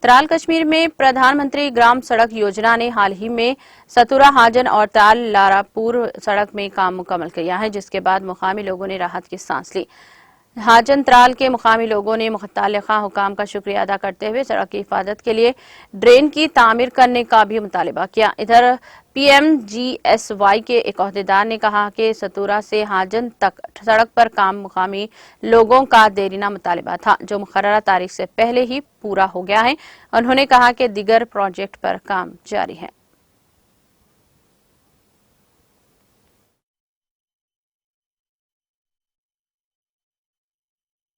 तराल कश्मीर में प्रधानमंत्री ग्राम सड़क योजना ने हाल ही में सतुरा हाजन और तराल लारापुर सड़क में काम मुकम्मल किया है, जिसके बाद मुकामी लोगों ने राहत की सांस ली। हाजन तराल के मुकामी लोगों ने मुतल्लिका हुकाम का शुक्रिया अदा करते हुए सड़क की हिफाजत के लिए ड्रेन की तामीर करने का भी मुतालबा किया। इधर PMGSY के एक अहदेदार ने कहा कि सतुरा से हाजन तक सड़क पर काम मुकामी लोगों का देरीना मुतालबा था, जो मुकर्ररा तारीख से पहले ही पूरा हो गया है। उन्होंने कहा कि दीगर प्रोजेक्ट पर काम जारी है।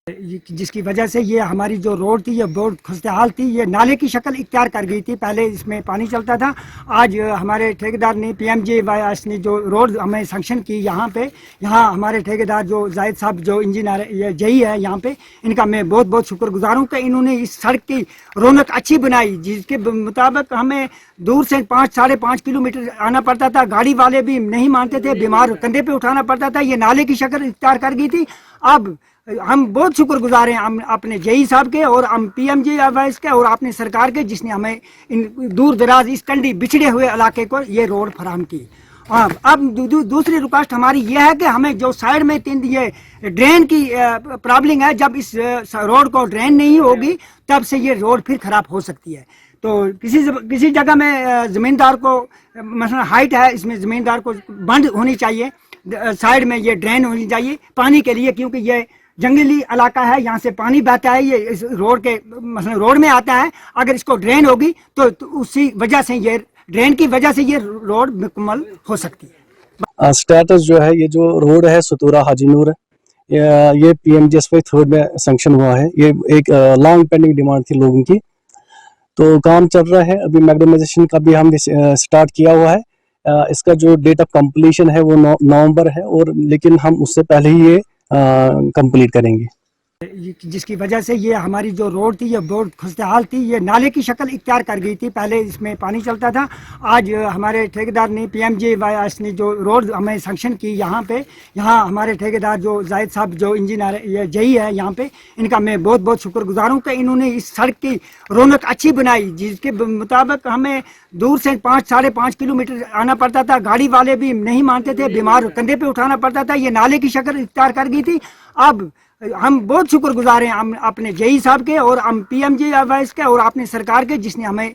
जिसकी वजह से ये हमारी जो रोड थी ये बहुत खस्तेहाल थी, ये नाले की शक्ल इख्तियार कर गई थी। पहले इसमें पानी चलता था। आज हमारे ठेकेदार ने PMGY ने जो रोड हमें सैंक्शन की यहाँ हमारे ठेकेदार जो जाहिद साहब जो इंजीनियर जई है यहाँ पे, इनका मैं बहुत बहुत शुक्रगुजार हूँ कि इन्होंने इस सड़क की रौनक अच्छी बनाई, जिसके मुताबिक हमें दूर से 5-5.5 किलोमीटर आना पड़ता था। गाड़ी वाले भी नहीं मानते थे, बीमार कंधे पे उठाना पड़ता था। ये नाले की शक्ल इख्तियार कर गई थी। अब हम बहुत शुक्रगुजार हैं हम अपने जेई साहब के और हम PMGY के और अपने सरकार के, जिसने हमें इन दूर दराज इस कंडी बिछड़े हुए इलाके को ये रोड फराहम की। अब दूसरी रिक्वेस्ट हमारी ये है कि हमें जो साइड में ये ड्रेन की प्रॉब्लम है, जब इस रोड को ड्रेन नहीं होगी तब से ये रोड फिर खराब हो सकती है। तो किसी जगह में ज़मींदार को मसलन हाइट है, इसमें ज़मींदार को बंद होनी चाहिए, साइड में ये ड्रेन होनी चाहिए पानी के लिए, क्योंकि ये जंगली इलाका है, यहाँ से पानी बहता है, ये इस रोड के मसलन रोड में आता है। अगर इसको ड्रेन होगी तो उसी वजह से ये ड्रेन की वजह से ये रोड मुकम्मल हो सकती है। स्टेटस जो है, ये जो रोड है सतुरा हाजीनूर है, ये PMGSY 3 में सैंक्शन हुआ है। ये एक लॉन्ग पेंडिंग डिमांड थी लोगों की, तो काम चल रहा है। अभी मैग्नेटाइजेशन का भी हमने स्टार्ट किया हुआ है। इसका जो डेट ऑफ कंप्लीशन है वो नवंबर है, और लेकिन हम उससे पहले ही ये कंप्लीट करेंगे। जिसकी वजह से ये हमारी जो रोड थी ये बहुत खस्तेहाल थी, ये नाले की शक्ल इख्तियार कर गई थी। पहले इसमें पानी चलता था। आज हमारे ठेकेदार ने PMGY ने जो रोड हमें सैंक्शन की यहाँ हमारे ठेकेदार जो जाहिद साहब जो इंजीनियर जई है यहाँ पे, इनका मैं बहुत बहुत शुक्रगुजार हूँ कि इन्होंने इस सड़क की रौनक अच्छी बनाई, जिसके मुताबिक हमें दूर से 5-5.5 किलोमीटर आना पड़ता था। गाड़ी वाले भी नहीं मानते थे, बीमार कंधे पे उठाना पड़ता था। ये नाले की शक्ल इख्तियार कर गई थी। अब हम बहुत शुक्रगुजार हैं हम अपने जेई साहब के और हम PMGY के और अपने सरकार के, जिसने हमें